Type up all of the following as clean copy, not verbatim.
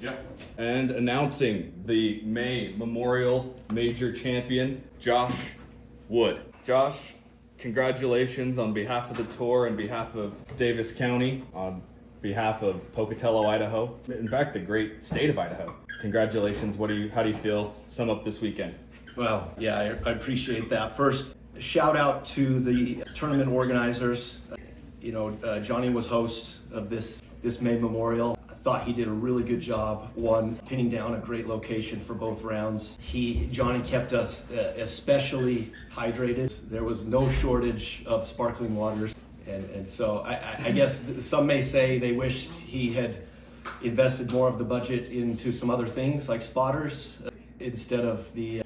Yep. And announcing the May Memorial Major Champion, Josh Wood. Josh, congratulations on behalf of the tour and behalf of Davis County, on behalf of Pocatello, Idaho. In fact, the great state of Idaho. Congratulations. How do you feel? Sum up this weekend. Well, yeah, I appreciate that. First, shout out to the tournament organizers. Johnny was host of this May Memorial. I thought he did a really good job, pinning down a great location for both rounds. Johnny kept us especially hydrated. There was no shortage of sparkling waters. And so I guess some may say they wished he had invested more of the budget into some other things like spotters instead of the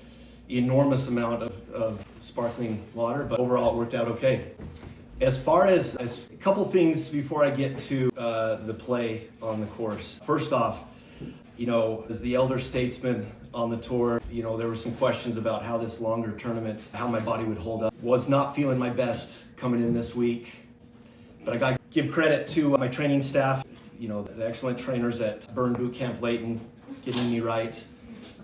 enormous amount of sparkling water, but overall it worked out okay. As far as a couple things before I get to the play on the course. First off, as the elder statesman on the tour, there were some questions about how this longer tournament, how my body would hold up. Was not feeling my best coming in this week, but I got to give credit to my training staff, the excellent trainers at Burn Boot Camp Layton, getting me right,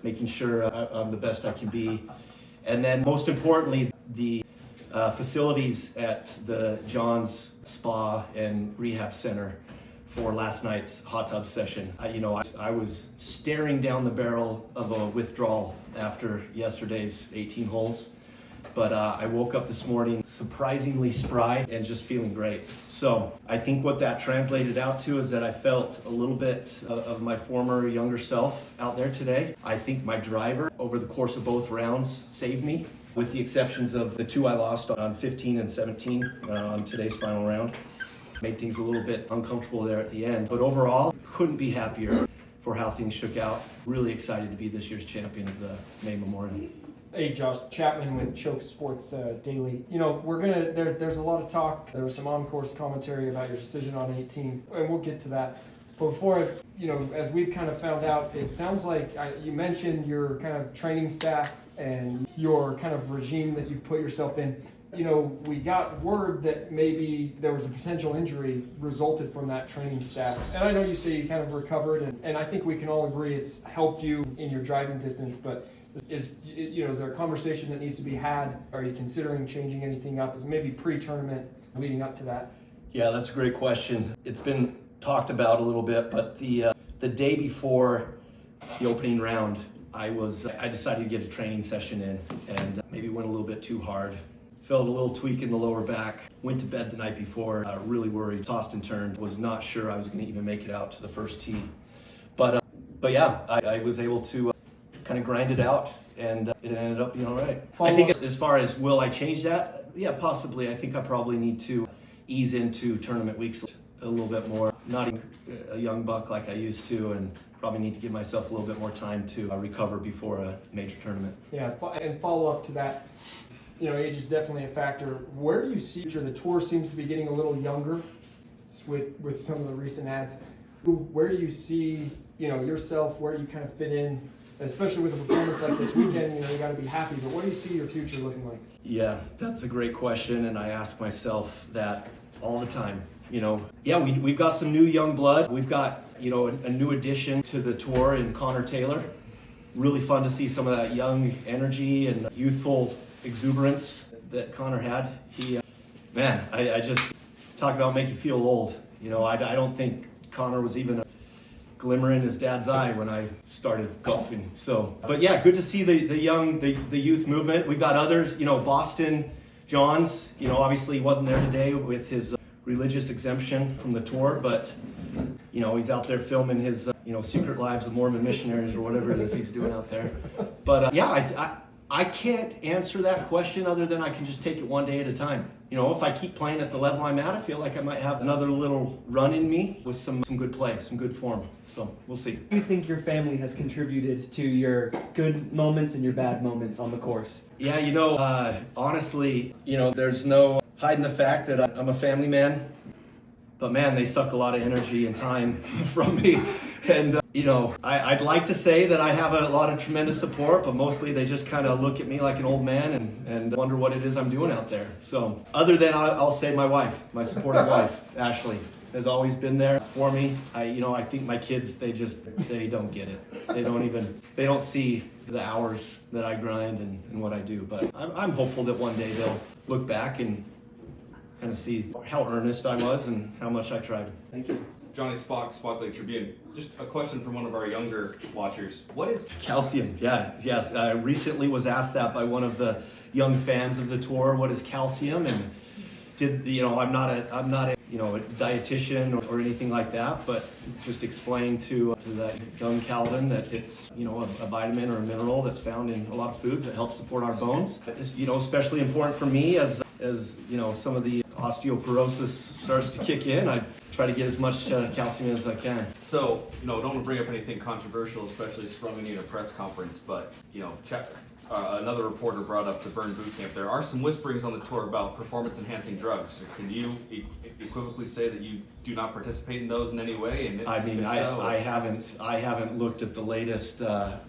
making sure I'm the best I can be. And then most importantly, the facilities at the John's Spa and Rehab Center for last night's hot tub session. I was staring down the barrel of a withdrawal after yesterday's 18 holes, but I woke up this morning surprisingly spry and just feeling great. So I think what that translated out to is that I felt a little bit of my former younger self out there today. I think my driver over the course of both rounds saved me, with the exceptions of the two I lost on 15 and 17 on today's final round. Made things a little bit uncomfortable there at the end. But overall, couldn't be happier for how things shook out. Really excited to be this year's champion of the May Memorial. Hey, Josh Chapman with Choke Sports Daily. There's a lot of talk. There was some on-course commentary about your decision on 18, and we'll get to that. But before, as we've kind of found out, it sounds like you mentioned your kind of training staff and your kind of regime that you've put yourself in. We got word that maybe there was a potential injury resulted from that training staff. And I know you say you kind of recovered, and I think we can all agree it's helped you in your driving distance, but is there a conversation that needs to be had? Are you considering changing anything up as maybe pre-tournament leading up to that? Yeah, that's a great question. It's been talked about a little bit, but the day before the opening round, I decided to get a training session in and maybe went a little bit too hard. Felt a little tweak in the lower back. Went to bed the night before, really worried, tossed and turned. Was not sure I was going to even make it out to the first tee. But yeah, I was able to kind of grind it out, and it ended up being all right. I think as far as will I change that? Yeah, possibly. I think I probably need to ease into tournament weeks a little bit more. Not a young buck like I used to, and probably need to give myself a little bit more time to recover before a major tournament. Yeah, and follow up to that, age is definitely a factor. Where do you see the tour seems to be getting a little younger with some of the recent ads? Where do you see, yourself, where do you kind of fit in, especially with a performance like this weekend? You got to be happy, but what do you see your future looking like? Yeah, that's a great question, and I ask myself that all the time. We've got some new young blood. We've got, a new addition to the tour in Connor Taylor. Really fun to see some of that young energy and youthful exuberance that Connor had. I just talk about make you feel old. I don't think Connor was even a glimmer in his dad's eye when I started golfing. But yeah, good to see the youth movement. We've got others, Boston Johns, obviously he wasn't there today with his religious exemption from the tour, but he's out there filming his Secret Lives of Mormon Missionaries or whatever it is he's doing out there. But I can't answer that question other than I can just take it one day at a time. If I keep playing at the level I'm at, I feel like I might have another little run in me with some good play, some good form. So we'll see. Do you think your family has contributed to your good moments and your bad moments on the course? Yeah, honestly, there's no hiding the fact that I'm a family man. But man, they suck a lot of energy and time from me. And, I'd like to say that I have a lot of tremendous support, but mostly they just kind of look at me like an old man and wonder what it is I'm doing out there. So other than I'll say my wife, my supportive wife, Ashley, has always been there for me. I think my kids, they don't get it. They don't see the hours that I grind and what I do. But I'm hopeful that one day they'll look back and kind of see how earnest I was and how much I tried. Thank you. Johnny Spock Lake Tribune. Just a question from one of our younger watchers. What is Calcium? Yes. I recently was asked that by one of the young fans of the tour. What is calcium? And I'm not a dietitian or anything like that, but just explain to that young Calvin that it's a vitamin or a mineral that's found in a lot of foods that help support our bones. It's, especially important for me as some of the osteoporosis starts to kick in. I try to get as much calcium as I can. So, don't want to bring up anything controversial, especially sprung in a press conference, but, another reporter brought up the Burn Boot Camp. There are some whisperings on the tour about performance-enhancing drugs. Can you equivocally say that you do not participate in those in any way? And I haven't looked at the latest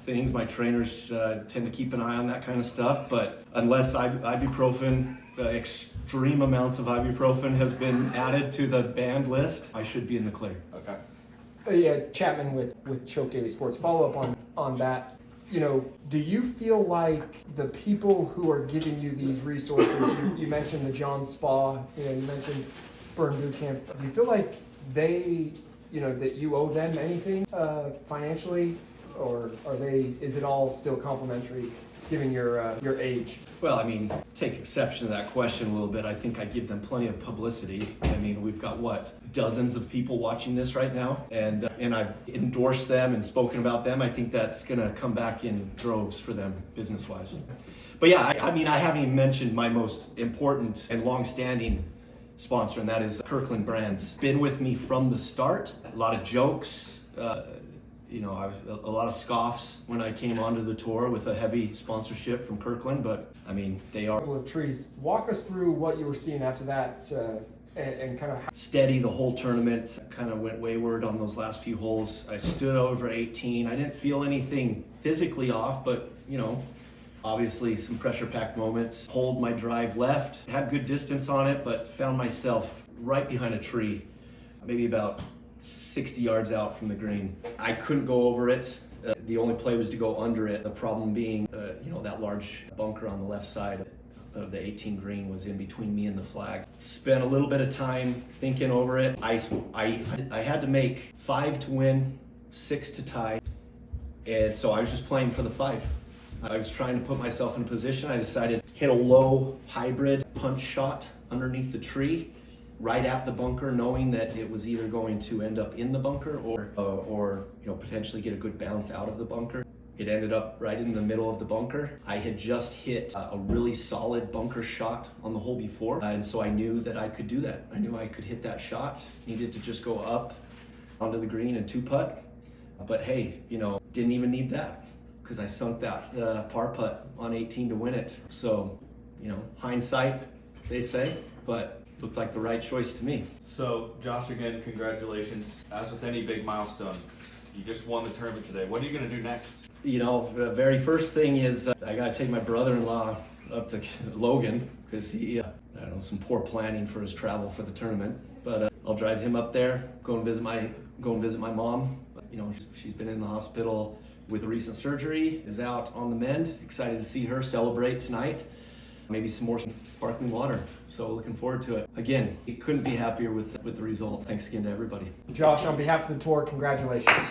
things. My trainers tend to keep an eye on that kind of stuff, but unless ibuprofen, extreme amounts of ibuprofen has been added to the banned list, I should be in the clear. Okay. Yeah, Chapman with Choke Daily Sports. Follow up on that. Do you feel like the people who are giving you these resources, you mentioned the John Spa, you mentioned Burn Boot Camp, do you feel like they, that you owe them anything financially, or is it all still complimentary given your age? Well, take exception to that question a little bit. I think I give them plenty of publicity. We've got dozens of people watching this right now, and I've endorsed them and spoken about them. I think that's gonna come back in droves for them business-wise. But yeah, I haven't even mentioned my most important and long-standing sponsor, and that is Kirkland Brands. Been with me from the start. A lot of jokes. I was a lot of scoffs when I came onto the tour with a heavy sponsorship from Kirkland, but they are. Couple of trees. Walk us through what you were seeing after that, and kind of steady the whole tournament. Kind of went wayward on those last few holes. I stood over 18. I didn't feel anything physically off, but obviously some pressure-packed moments. Pulled my drive left, had good distance on it, but found myself right behind a tree, maybe about 60 yards out from the green. I couldn't go over it. The only play was to go under it. The problem being, that large bunker on the left side of the 18 green was in between me and the flag. Spent a little bit of time thinking over it. I had to make 5 to win, 6 to tie, and so I was just playing for the 5. I was trying to put myself in a position. I decided to hit a low hybrid punch shot underneath the tree, right at the bunker, knowing that it was either going to end up in the bunker or potentially get a good bounce out of the bunker. It ended up right in the middle of the bunker. I had just hit a really solid bunker shot on the hole before, and so I knew that I could do that. I knew I could hit that shot. Needed to just go up onto the green and 2-putt. But hey, didn't even need that because I sunk that par putt on 18 to win it. So, hindsight, they say, but looked like the right choice to me. So, Josh, again, congratulations. As with any big milestone, you just won the tournament today. What are you going to do next? The very first thing is I got to take my brother-in-law up to Logan because he, some poor planning for his travel for the tournament. But I'll drive him up there, go and visit my mom. She's been in the hospital with recent surgery, is out on the mend. Excited to see her celebrate tonight. Maybe some more sparkling water. So looking forward to it. Again, couldn't be happier with the result. Thanks again to everybody. Josh, on behalf of the tour, congratulations.